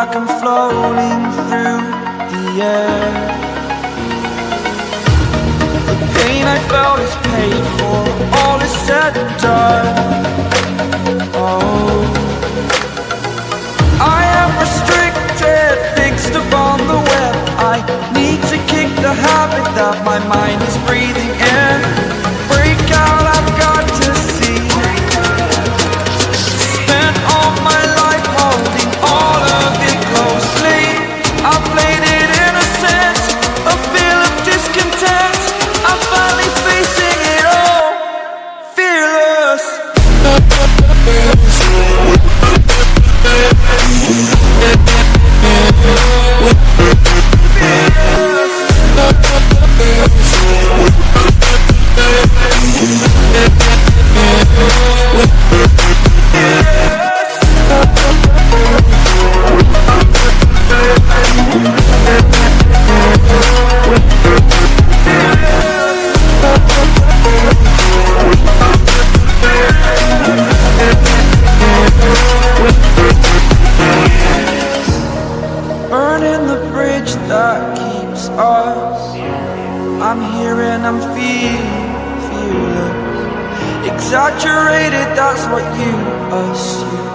like I'm floating through the air. The pain I felt is paid for, all is said and done. Oh, I am restricted, fixed upon the web. I need to kick the habit that my mind is breathing in. Break out, I've got to see. Spent all my life holding all of it closely. I played it innocent, a feel of discontent. I'm finally facing it all, fearless. Burning the bridge that keeps us. I'm here and I'm feeling fearless. Exaggerated, that's what you assume.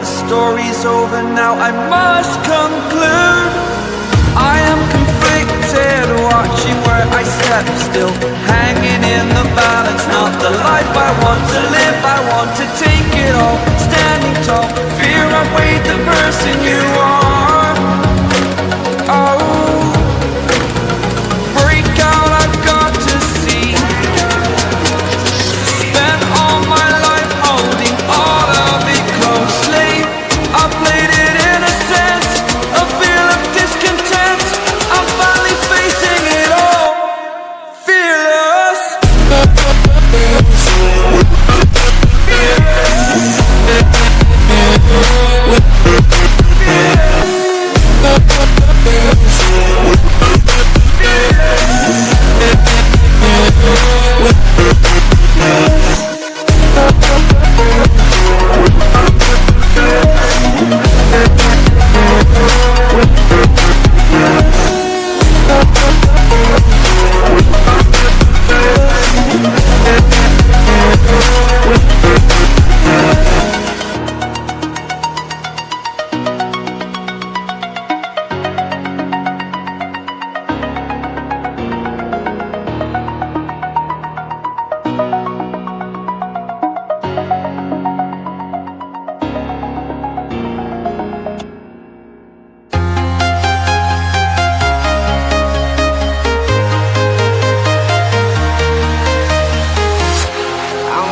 The story's over now, I must conclude. I am conflicted, watching where I step, still hanging in the balance. Not the life I want to live, I want to take it all. Standing tall, fear I've weighed the person you are. Oh, break out, I've got to see. Spent all my life holding all of it closely. I played it innocent, a feel of discontent. I'm finally facing it all, fearless.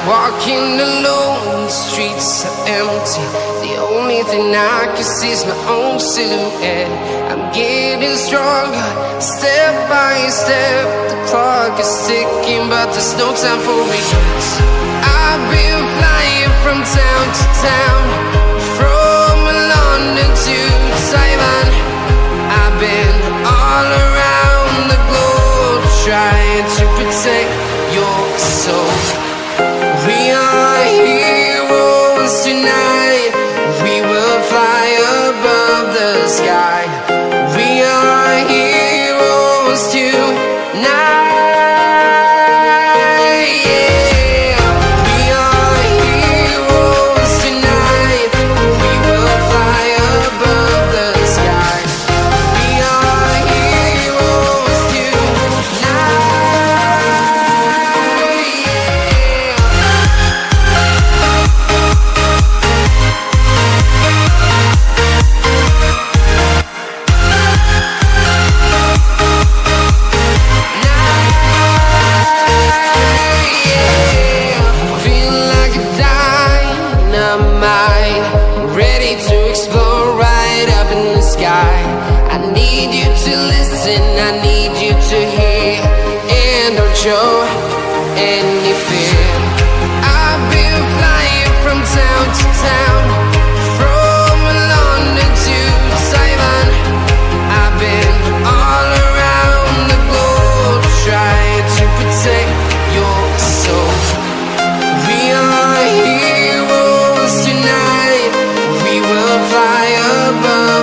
Walking alone, the streets are empty. The only thing I can see is my own silhouette. I'm getting stronger, step by step. The clock is ticking, but there's no time for regrets. I've been flying from town to town, from London to Taiwan. I've been all around the globe, trying to protect your soul. We are heroes tonight. We will fly above the sky. We are heroes tonight. Yeah. We are heroes tonight. We will fly above the sky. We are heroes tonight. I need you to listen, I need you to hear, and don't show any fear. I've been flying from town to town, from London to Taiwan. I've been all around the globe, trying to protect your soul. We are heroes tonight. We will fly above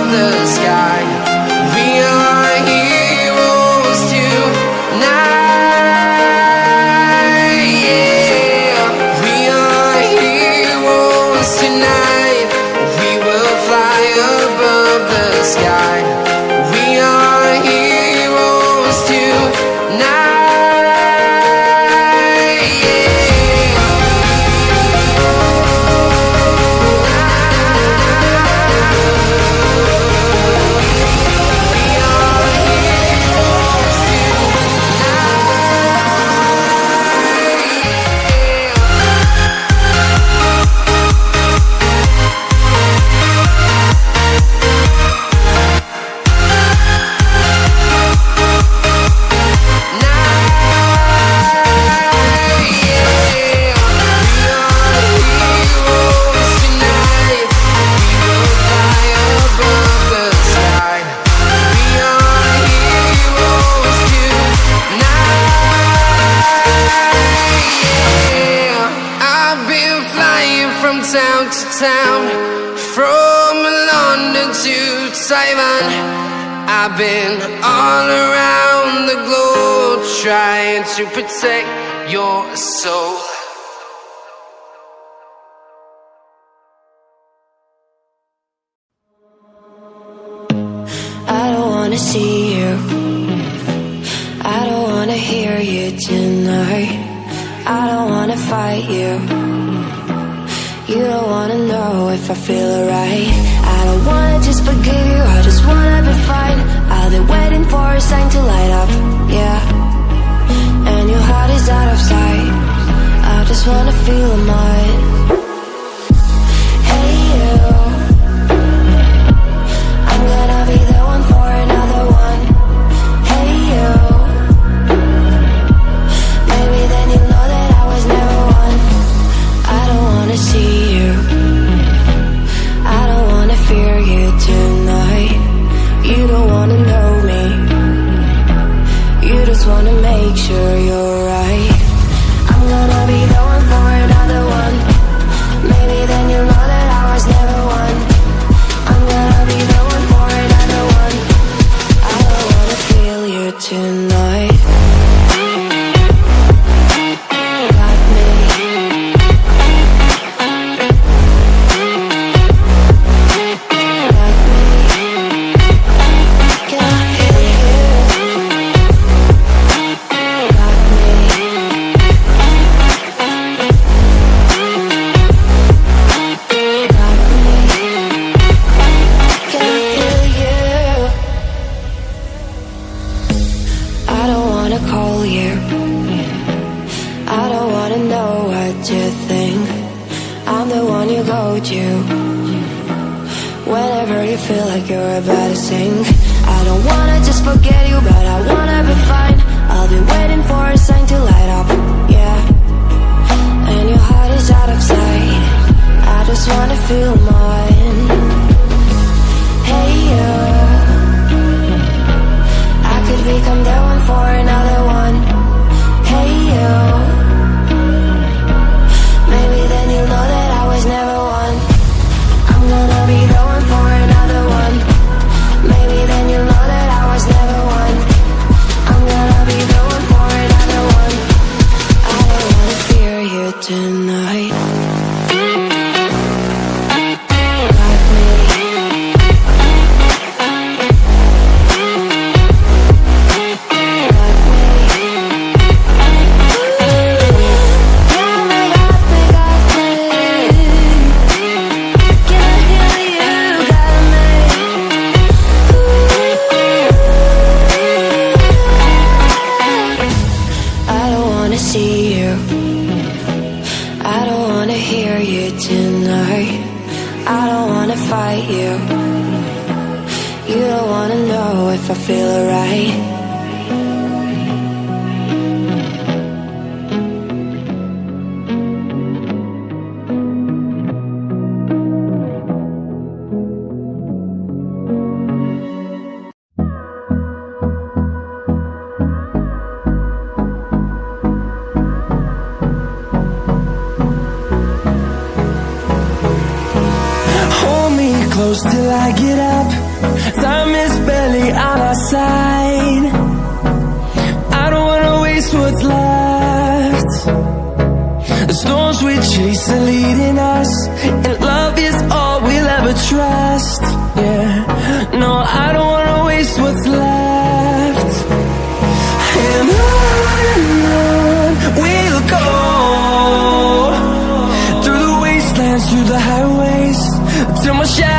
Simon. I've been all around the globe trying to protect your soul. I don't wanna see you, I don't wanna hear you tonight. I don't wanna fight you, you don't wanna know if I feel alright. I don't wanna just forgive you, I just wanna be fine. I've been waiting for a sign to light up, yeah. And your heart is out of sight, I just wanna feel mine. Hey you, I'm gonna be the one for another one. Hey you, maybe then you'll know that I was never one. I don't wanna see you, I don't wanna fear you tonight. You don't wanna know me, you just wanna make sure you're right. I'm gonna be the one for another one. Maybe then you'll know that I was never one. I'm gonna be the one for another one. I don't wanna feel you tonight. Got me. Got me. Can I hear you? Got me. Got me. Can I hear you? I don't wanna call you, I don't wanna know what you think. I'm the one you go to whenever you feel like you're about to sink. I don't wanna just forget you, but I wanna be fine. I'll be waiting for a sign to light up, yeah. And your heart is out of sight, I just wanna feel mine. Hey you, I could become the one for another one. Hey you, maybe then you'll know that I was never one. I'm gonna be the one for another one. Maybe then you'll know that I was never one. I'm gonna be the one for another one. I don't wanna fear you tonight. Got me. Got me. Got me, got me, got me. Can I hear you? Got me. I don't wanna see you, I don't wanna hear you tonight. I don't wanna fight you, you don't wanna know if I feel alright. Hold me close till I get up. Time is barely on our side. I don't wanna waste what's left. The storms we chase are leading us, and love is all we'll ever trust. Yeah, no, I don't wanna waste what's left. And on we'll go, through the wastelands, through the highways, till my shadow